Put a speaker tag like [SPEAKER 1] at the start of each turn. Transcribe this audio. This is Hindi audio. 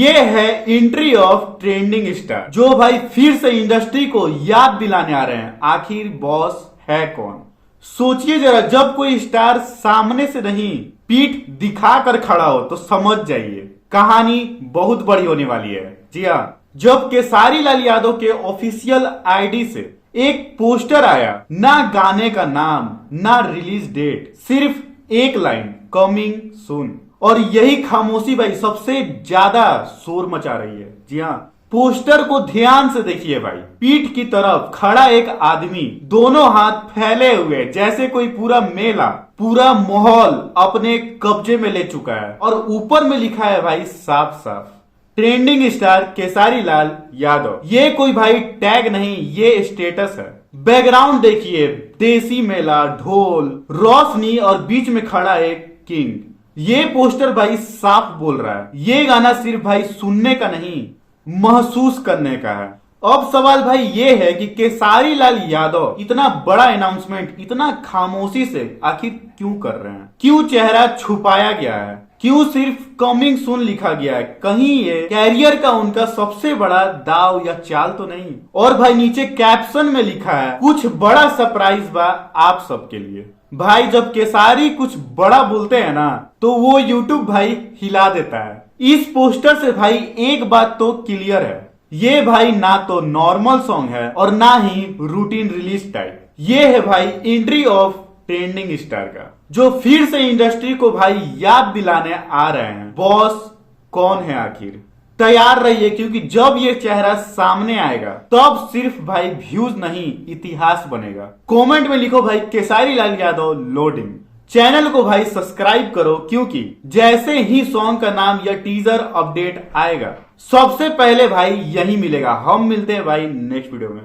[SPEAKER 1] ये है एंट्री ऑफ ट्रेंडिंग स्टार, जो भाई फिर से इंडस्ट्री को याद दिलाने आ रहे हैं आखिर बॉस है कौन। सोचिए जरा, जब कोई स्टार सामने से नहीं पीठ दिखाकर खड़ा हो तो समझ जाइए कहानी बहुत बड़ी होने वाली है। जी हाँ, जब केसारी लाल यादव के ऑफिशियल आईडी से एक पोस्टर आया, ना गाने का नाम ना रिलीज डेट, सिर्फ एक लाइन कमिंग सून, और यही खामोशी भाई सबसे ज्यादा शोर मचा रही है। जी हाँ, पोस्टर को ध्यान से देखिए भाई, पीठ की तरफ खड़ा एक आदमी दोनों हाथ फैले हुए, जैसे कोई पूरा मेला पूरा माहौल अपने कब्जे में ले चुका है, और ऊपर में लिखा है भाई साफ साफ ट्रेंडिंग स्टार केसारी लाल यादव। ये कोई भाई टैग नहीं, ये स्टेटस है। बैकग्राउंड देखिए, देसी मेला, ढोल, रोशनी और बीच में खड़ा एक किंग। ये पोस्टर भाई साफ बोल रहा है ये गाना सिर्फ भाई सुनने का नहीं, महसूस करने का है। अब सवाल भाई ये है कि केसारी लाल यादव इतना बड़ा अनाउंसमेंट इतना खामोशी से आखिर क्यों कर रहे हैं? क्यों चेहरा छुपाया गया है? क्यों सिर्फ कमिंग सून लिखा गया है? कहीं ये कैरियर का उनका सबसे बड़ा दाव या चाल तो नहीं? और भाई नीचे कैप्शन में लिखा है कुछ बड़ा सरप्राइज बा आप सबके लिए। भाई जब केसारी कुछ बड़ा बोलते हैं ना तो वो यूट्यूब भाई हिला देता है। इस पोस्टर से भाई एक बात तो क्लियर है, ये भाई ना तो नॉर्मल सॉन्ग है और ना ही रूटीन रिलीज टाइप। ये है भाई एंट्री ऑफ ट्रेंडिंग स्टार का, जो फिर से इंडस्ट्री को भाई याद दिलाने आ रहे हैं बॉस कौन है आखिर। तैयार रहिए, क्योंकि जब ये चेहरा सामने आएगा तब सिर्फ भाई व्यूज नहीं इतिहास बनेगा। कमेंट में लिखो भाई केसारी लाल यादव लोडिंग। चैनल को भाई सब्सक्राइब करो, क्योंकि जैसे ही सॉन्ग का नाम या टीजर अपडेट आएगा सबसे पहले भाई यही मिलेगा। हम मिलते हैं भाई नेक्स्ट वीडियो में।